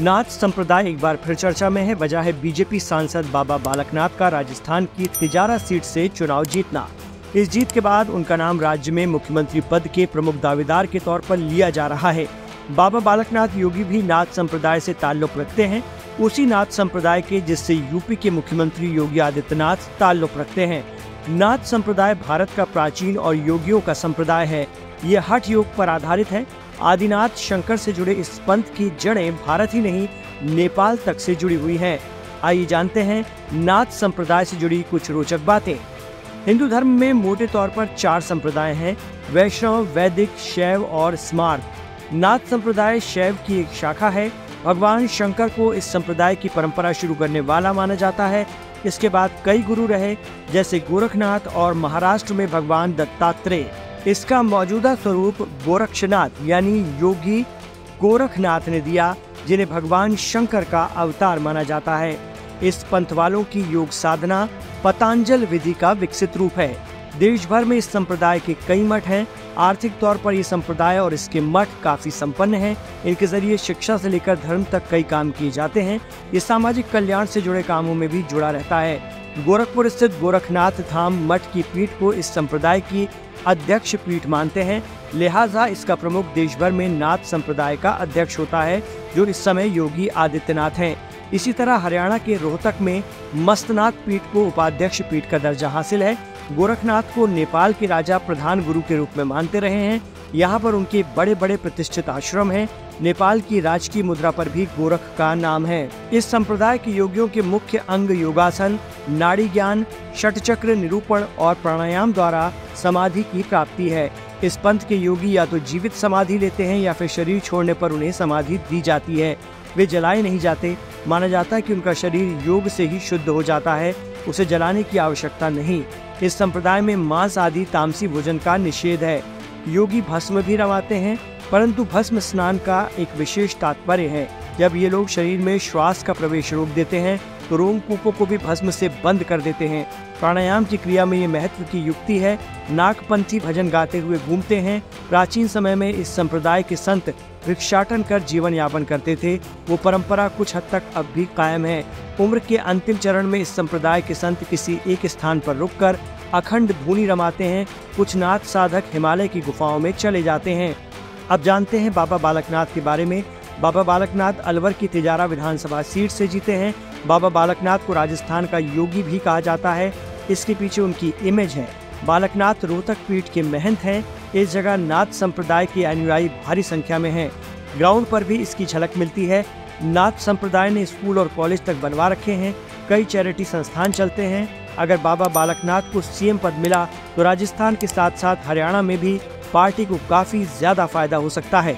नाथ संप्रदाय एक बार फिर चर्चा में है। वजह है बीजेपी सांसद बाबा बालकनाथ का राजस्थान की तिजारा सीट से चुनाव जीतना। इस जीत के बाद उनका नाम राज्य में मुख्यमंत्री पद के प्रमुख दावेदार के तौर पर लिया जा रहा है। बाबा बालकनाथ योगी भी नाथ संप्रदाय से ताल्लुक रखते हैं, उसी नाथ संप्रदाय के जिससे यूपी के मुख्यमंत्री योगी आदित्यनाथ ताल्लुक रखते हैं। नाथ संप्रदाय भारत का प्राचीन और योगियों का संप्रदाय है। ये हठ योग पर आधारित है। आदिनाथ शंकर से जुड़े इस पंथ की जड़ें भारत ही नहीं नेपाल तक से जुड़ी हुई हैं। आइए जानते हैं नाथ संप्रदाय से जुड़ी कुछ रोचक बातें। हिंदू धर्म में मोटे तौर पर 4 संप्रदाय हैं: वैष्णव, वैदिक, शैव और स्मार्त। नाथ संप्रदाय शैव की एक शाखा है। भगवान शंकर को इस संप्रदाय की परंपरा शुरू करने वाला माना जाता है। इसके बाद कई गुरु रहे, जैसे गोरखनाथ और महाराष्ट्र में भगवान दत्तात्रेय। इसका मौजूदा स्वरूप गोरक्षनाथ यानी योगी गोरखनाथ ने दिया, जिन्हें भगवान शंकर का अवतार माना जाता है। इस पंथ वालों की योग साधना पतंजल विधि का विकसित रूप है। देश भर में इस संप्रदाय के कई मठ हैं। आर्थिक तौर पर ये संप्रदाय और इसके मठ काफी संपन्न हैं। इनके जरिए शिक्षा से लेकर धर्म तक कई काम किए जाते हैं। ये सामाजिक कल्याण से जुड़े कामों में भी जुड़ा रहता है। गोरखपुर स्थित गोरखनाथ धाम मठ की पीठ को इस संप्रदाय की अध्यक्ष पीठ मानते हैं, लिहाजा इसका प्रमुख देश भर में नाथ संप्रदाय का अध्यक्ष होता है, जो इस समय योगी आदित्यनाथ हैं। इसी तरह हरियाणा के रोहतक में मस्तनाथ पीठ को उपाध्यक्ष पीठ का दर्जा हासिल है। गोरखनाथ को नेपाल के राजा प्रधान गुरु के रूप में मानते रहे हैं। यहाँ पर उनके बड़े बड़े प्रतिष्ठित आश्रम हैं। नेपाल की राजकीय मुद्रा पर भी गोरख का नाम है। इस संप्रदाय के योगियों के मुख्य अंग योगासन, नाड़ी ज्ञान, षटचक्र निरूपण और प्राणायाम द्वारा समाधि की प्राप्ति है। इस पंथ के योगी या तो जीवित समाधि लेते हैं या फिर शरीर छोड़ने पर उन्हें समाधि दी जाती है। वे जलाए नहीं जाते। माना जाता है कि उनका शरीर योग से ही शुद्ध हो जाता है, उसे जलाने की आवश्यकता नहीं। इस संप्रदाय में मांस आदि तामसी भोजन का निषेध है। योगी भस्म भी रमाते हैं, परंतु भस्म स्नान का एक विशेष तात्पर्य है। जब ये लोग शरीर में श्वास का प्रवेश रोक देते हैं तो रोमकूपों को भी भस्म से बंद कर देते हैं। प्राणायाम की क्रिया में ये महत्व की युक्ति है। नागपंथी भजन गाते हुए घूमते हैं। प्राचीन समय में इस संप्रदाय के संत भिक्षाटन कर जीवन यापन करते थे। वो परंपरा कुछ हद तक अब भी कायम है। उम्र के अंतिम चरण में इस संप्रदाय के संत किसी एक स्थान पर रुककर अखंड धूनी रमाते हैं। कुछ नाथ साधक हिमालय की गुफाओं में चले जाते हैं। अब जानते हैं बाबा बालकनाथ के बारे में। बाबा बालकनाथ अलवर की तिजारा विधानसभा सीट से जीते हैं। बाबा बालकनाथ को राजस्थान का योगी भी कहा जाता है। इसके पीछे उनकी इमेज है। बालकनाथ रोहतक पीठ के महंत हैं। इस जगह नाथ संप्रदाय के अनुयायी भारी संख्या में हैं। ग्राउंड पर भी इसकी झलक मिलती है। नाथ संप्रदाय ने स्कूल और कॉलेज तक बनवा रखे हैं। कई चैरिटी संस्थान चलते हैं। अगर बाबा बालकनाथ को सीएम पद मिला तो राजस्थान के साथ साथ हरियाणा में भी पार्टी को काफी ज्यादा फायदा हो सकता है।